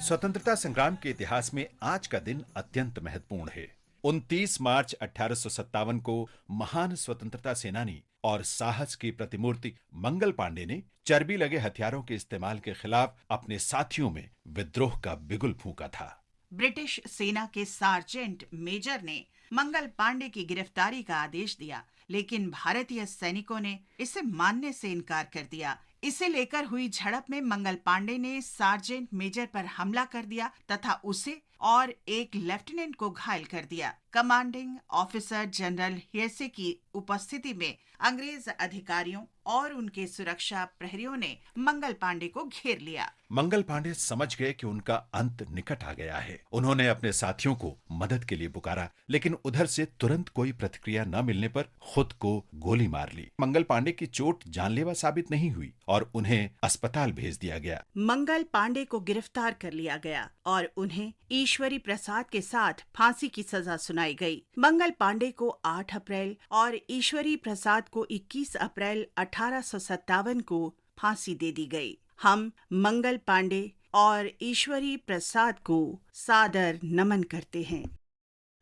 स्वतंत्रता संग्राम के इतिहास में आज का दिन अत्यंत महत्वपूर्ण है। 29 मार्च 1857 को महान स्वतंत्रता सेनानी और साहस की प्रतिमूर्ति मंगल पांडे ने चर्बी लगे हथियारों के इस्तेमाल के खिलाफ अपने साथियों में विद्रोह का बिगुल फूंका था। ब्रिटिश सेना के सार्जेंट मेजर ने मंगल पांडे की गिरफ्तारी का आदेश दिया, लेकिन भारतीय सैनिकों ने इसे मानने से इनकार कर दिया। इसे लेकर हुई झड़प में मंगल पांडे ने सार्जेंट मेजर पर हमला कर दिया तथा उसे और एक लेफ्टिनेंट को घायल कर दिया। कमांडिंग ऑफिसर जनरल हेसे की उपस्थिति में अंग्रेज अधिकारियों और उनके सुरक्षा प्रहरियों ने मंगल पांडे को घेर लिया। मंगल पांडे समझ गए कि उनका अंत निकट आ गया है। उन्होंने अपने साथियों को मदद के लिए पुकारा, लेकिन उधर से तुरंत कोई प्रतिक्रिया न मिलने पर खुद को गोली मार ली। मंगल पांडे की चोट जानलेवा साबित नहीं हुई और उन्हें अस्पताल भेज दिया गया। मंगल पांडे को गिरफ्तार कर लिया गया और उन्हें ईश्वरी प्रसाद के साथ फांसी की सजा सुनाई गई। मंगल पांडे को 8 अप्रैल और ईश्वरी प्रसाद को 21 अप्रैल 1857 को फांसी दे दी गई। हम मंगल पांडे और ईश्वरी प्रसाद को सादर नमन करते हैं।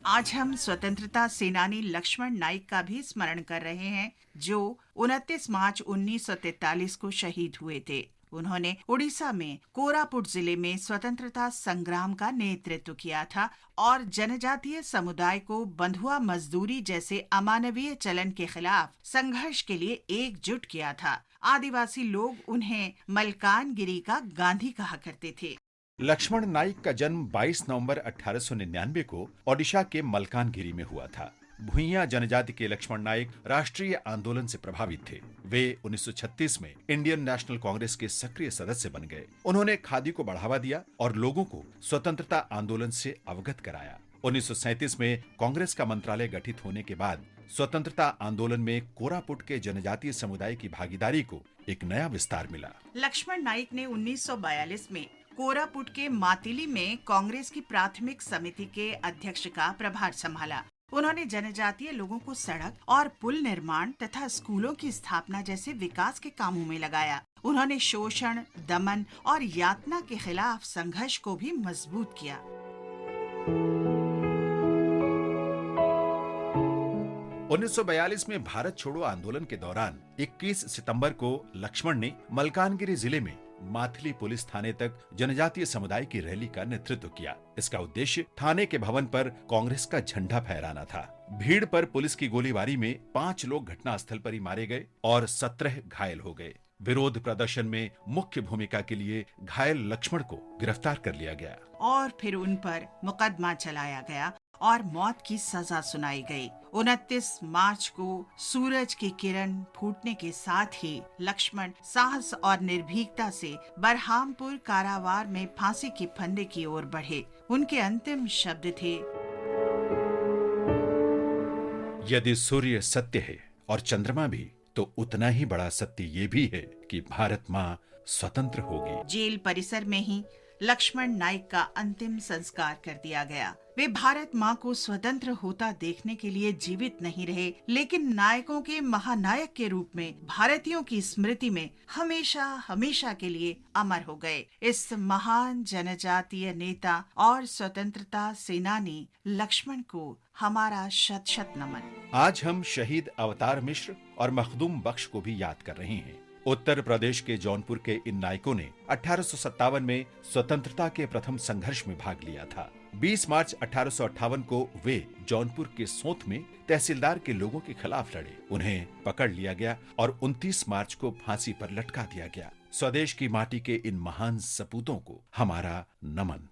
आज हम स्वतंत्रता सेनानी लक्ष्मण नाइक का भी स्मरण कर रहे हैं, जो 29 मार्च 1943 को शहीद हुए थे। उन्होंने उड़ीसा में कोरापुट जिले में स्वतंत्रता संग्राम का नेतृत्व किया था और जनजातीय समुदाय को बंधुआ मजदूरी जैसे अमानवीय चलन के खिलाफ संघर्ष के लिए एकजुट किया था। आदिवासी लोग उन्हें मलकानगिरी का गांधी कहा करते थे। लक्ष्मण नाइक का जन्म 22 नवंबर 1899 को ओडिशा के मलकानगिरी में हुआ था। भुइयां जनजाति के लक्ष्मण नाइक राष्ट्रीय आंदोलन से प्रभावित थे। वे 1936 में इंडियन नेशनल कांग्रेस के सक्रिय सदस्य बन गए। उन्होंने खादी को बढ़ावा दिया और लोगों को स्वतंत्रता आंदोलन से अवगत कराया। 1937 में कांग्रेस का मंत्रालय गठित होने के बाद स्वतंत्रता आंदोलन में कोरापुट के जनजातीय समुदाय की भागीदारी को एक नया विस्तार मिला। लक्ष्मण नाइक ने 1942 में कोरापुट के मातिली में कांग्रेस की प्राथमिक समिति के अध्यक्ष का प्रभार संभाला। उन्होंने जनजातीय लोगों को सड़क और पुल निर्माण तथा स्कूलों की स्थापना जैसे विकास के कामों में लगाया। उन्होंने शोषण, दमन और यातना के खिलाफ संघर्ष को भी मजबूत किया। 1942 में भारत छोड़ो आंदोलन के दौरान 21 सितंबर को लक्ष्मण ने मलकानगिरी जिले में माथिली पुलिस थाने तक जनजातीय समुदाय की रैली का नेतृत्व किया। इसका उद्देश्य थाने के भवन पर कांग्रेस का झंडा फहराना था। भीड़ पर पुलिस की गोलीबारी में 5 लोग घटनास्थल पर ही मारे गए और 17 घायल हो गए। विरोध प्रदर्शन में मुख्य भूमिका के लिए घायल लक्ष्मण को गिरफ्तार कर लिया गया और फिर उन पर मुकदमा चलाया गया और मौत की सजा सुनाई गई। 29 मार्च को सूरज की किरण फूटने के साथ ही लक्ष्मण साहस और निर्भीकता से बरहामपुर कारावार में फांसी की फंदे की ओर बढ़े। उनके अंतिम शब्द थे, यदि सूर्य सत्य है और चंद्रमा भी, तो उतना ही बड़ा सत्य ये भी है कि भारत माँ स्वतंत्र होगी। जेल परिसर में ही लक्ष्मण नाइक का अंतिम संस्कार कर दिया गया। वे भारत माँ को स्वतंत्र होता देखने के लिए जीवित नहीं रहे, लेकिन नायकों के महानायक के रूप में भारतीयों की स्मृति में हमेशा हमेशा के लिए अमर हो गए। इस महान जनजातीय नेता और स्वतंत्रता सेनानी लक्ष्मण को हमारा शत शत नमन। आज हम शहीद अवतार मिश्र और मखदूम बख्श को भी याद कर रहे हैं। उत्तर प्रदेश के जौनपुर के इन नायकों ने 1857 में स्वतंत्रता के प्रथम संघर्ष में भाग लिया था। 20 मार्च 1858 को वे जौनपुर के सोंत में तहसीलदार के लोगों के खिलाफ लड़े। उन्हें पकड़ लिया गया और 29 मार्च को फांसी पर लटका दिया गया। स्वदेश की माटी के इन महान सपूतों को हमारा नमन।